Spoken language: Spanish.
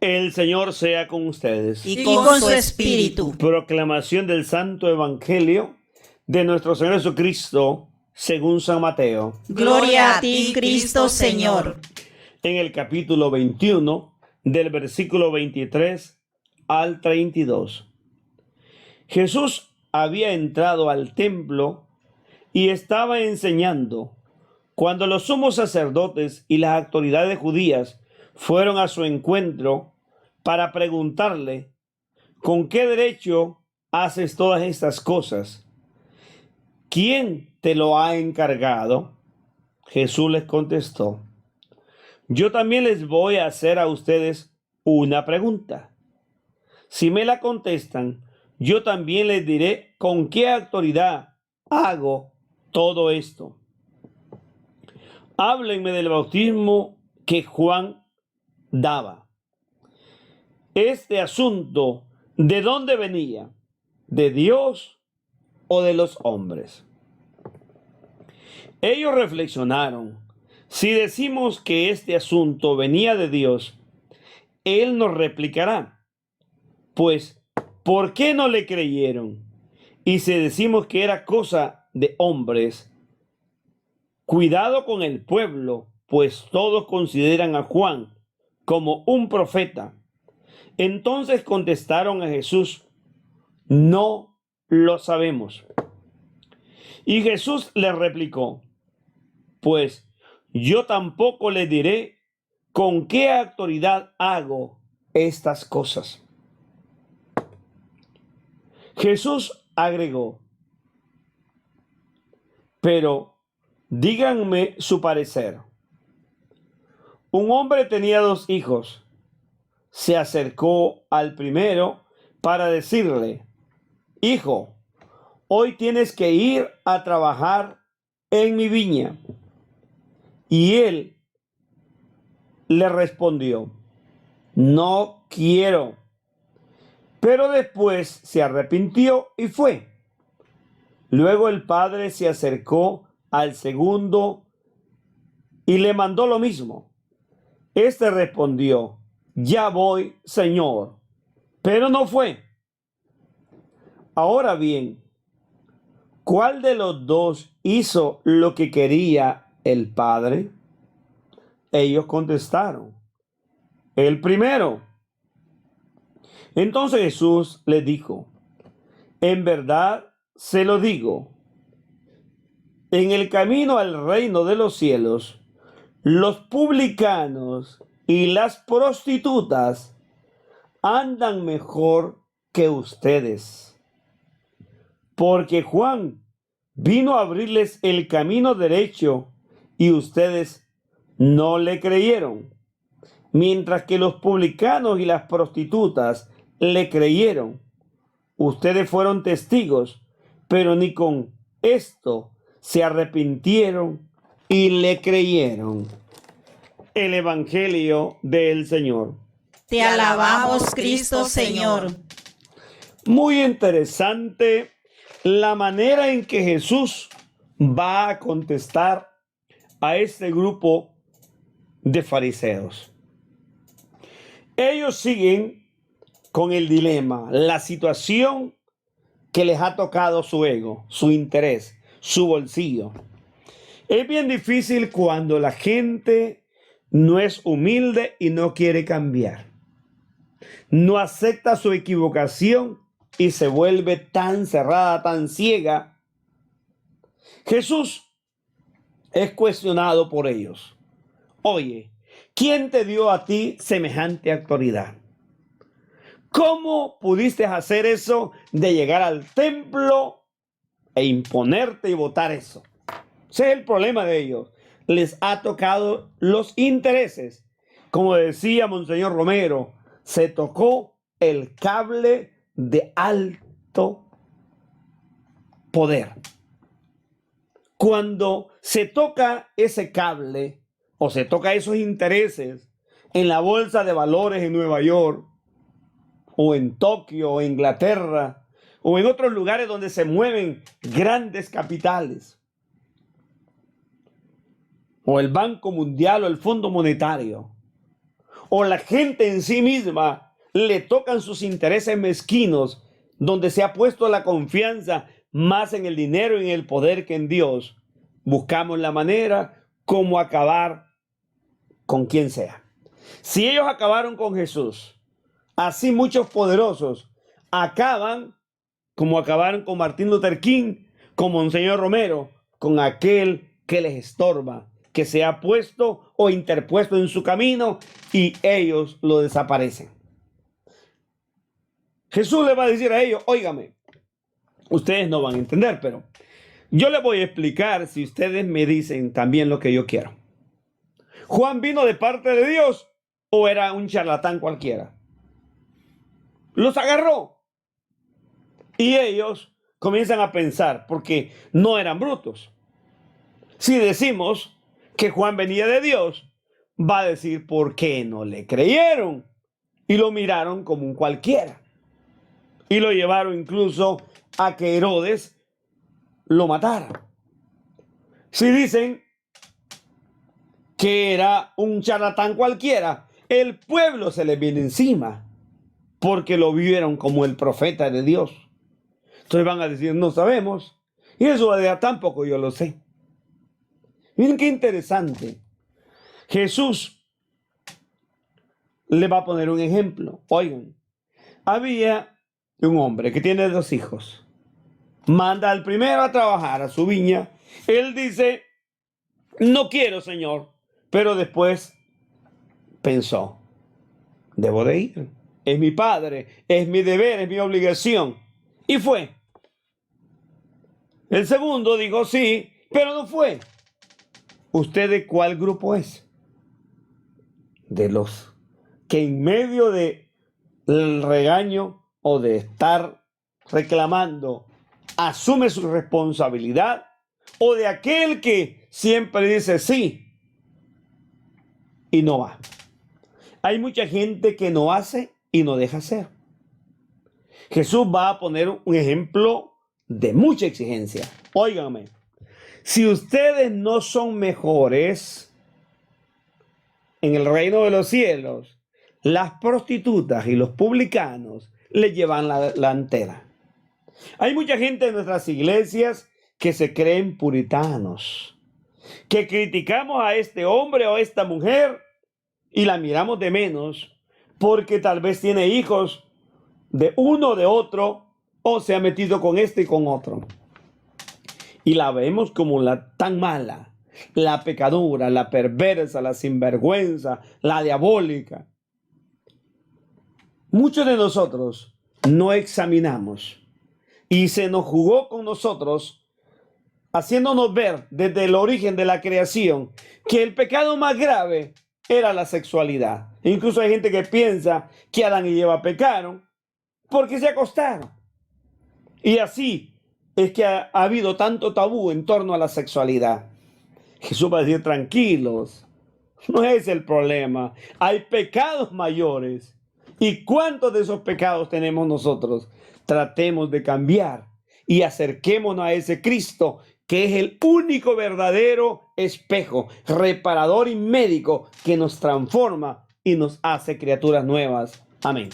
El Señor sea con ustedes. Y con su espíritu. Proclamación del Santo Evangelio de nuestro Señor Jesucristo según San Mateo. Gloria a ti, Cristo Señor. En el capítulo 21, del versículo 23 al 32. Jesús había entrado al templo y estaba enseñando cuando los sumos sacerdotes y las autoridades judías fueron a su encuentro para preguntarle: ¿con qué derecho haces todas estas cosas? ¿Quién te lo ha encargado? Jesús les contestó: yo también les voy a hacer a ustedes una pregunta. Si me la contestan, yo también les diré con qué autoridad hago todo esto. Háblenme del bautismo que Juan daba. Este asunto, ¿de dónde venía? ¿De Dios o de los hombres? Ellos reflexionaron: si decimos que este asunto venía de Dios, Él nos replicará: pues, ¿por qué no le creyeron? Y si decimos que era cosa de hombres, cuidado con el pueblo, pues todos consideran a Juan como un profeta. Entonces contestaron a Jesús: no lo sabemos. Y Jesús les replicó: pues yo tampoco les diré con qué autoridad hago estas cosas. Jesús agregó: pero díganme su parecer. Un hombre tenía 2 hijos. Se acercó al primero para decirle: hijo, hoy tienes que ir a trabajar en mi viña. Y él le respondió: no quiero. Pero después se arrepintió y fue. Luego el padre se acercó al segundo y le mandó lo mismo. Este respondió: ya voy, Señor. Pero no fue. Ahora bien, ¿cuál de los 2 hizo lo que quería el padre? Ellos contestaron: el primero. Entonces Jesús les dijo: en verdad se lo digo, en el camino al reino de los cielos, los publicanos y las prostitutas andan mejor que ustedes. Porque Juan vino a abrirles el camino derecho y ustedes no le creyeron, mientras que los publicanos y las prostitutas le creyeron. Ustedes fueron testigos, pero ni con esto se arrepintieron y le creyeron. El Evangelio del Señor. Te alabamos, Cristo Señor. Muy interesante la manera en que Jesús va a contestar a este grupo de fariseos. Ellos siguen con el dilema, la situación que les ha tocado su ego, su interés, su bolsillo. Es bien difícil cuando la gente no es humilde y no quiere cambiar. No acepta su equivocación y se vuelve tan cerrada, tan ciega. Jesús es cuestionado por ellos. Oye, ¿quién te dio a ti semejante autoridad? ¿Cómo pudiste hacer eso de llegar al templo e imponerte y votar eso? Ese es el problema de ellos. Les ha tocado los intereses. Como decía Monseñor Romero, se tocó el cable de alto poder. Cuando se toca ese cable o se toca esos intereses en la bolsa de valores en Nueva York, o en Tokio, o Inglaterra, o en otros lugares donde se mueven grandes capitales, o el Banco Mundial o el Fondo Monetario, o la gente en sí misma le tocan sus intereses mezquinos, donde se ha puesto la confianza más en el dinero y en el poder que en Dios, buscamos la manera como acabar con quien sea. Si ellos acabaron con Jesús, así muchos poderosos acaban como acabaron con Martín Luther King, con Monseñor Romero, con aquel que les estorba, que se ha puesto o interpuesto en su camino y ellos lo desaparecen. Jesús le va a decir a ellos, óigame, ustedes no van a entender, pero yo les voy a explicar si ustedes me dicen también lo que yo quiero. ¿Juan vino de parte de Dios o era un charlatán cualquiera? Los agarró. Y ellos comienzan a pensar, porque no eran brutos. Si decimos que Juan venía de Dios, va a decir por qué no le creyeron. Y lo miraron como un cualquiera. Y lo llevaron incluso a que Herodes lo matara. Si dicen que era un charlatán cualquiera, el pueblo se le viene encima, porque lo vieron como el profeta de Dios. Entonces van a decir, no sabemos. Y eso va a decir, tampoco yo lo sé. Miren qué interesante. Jesús le va a poner un ejemplo. Oigan, había un hombre que tiene 2 hijos. Manda al primero a trabajar a su viña. Él dice, no quiero, Señor. Pero después pensó, debo de ir. Es mi padre, es mi deber, es mi obligación. Y fue. El segundo dijo sí, pero no fue. ¿Usted de cuál grupo es? De los que en medio del regaño o de estar reclamando asume su responsabilidad, o de aquel que siempre dice sí y no va. Hay mucha gente que no hace y no deja hacer. Jesús va a poner un ejemplo de mucha exigencia. Óiganme, si ustedes no son mejores en el reino de los cielos, las prostitutas y los publicanos le llevan la delantera. Hay mucha gente en nuestras iglesias que se creen puritanos, que criticamos a este hombre o a esta mujer y la miramos de menos porque tal vez tiene hijos de uno o de otro, o se ha metido con este y con otro. Y la vemos como la tan mala, la pecadora, la perversa, la sinvergüenza, la diabólica. Muchos de nosotros no examinamos y se nos jugó con nosotros, haciéndonos ver desde el origen de la creación que el pecado más grave era la sexualidad. Incluso hay gente que piensa que Adán y Eva pecaron porque se acostaron. Y así es que ha habido tanto tabú en torno a la sexualidad. Jesús va a decir, tranquilos, no es el problema. Hay pecados mayores. ¿Y cuántos de esos pecados tenemos nosotros? Tratemos de cambiar y acerquémonos a ese Cristo que es el único verdadero espejo, reparador y médico que nos transforma y nos hace criaturas nuevas. Amén.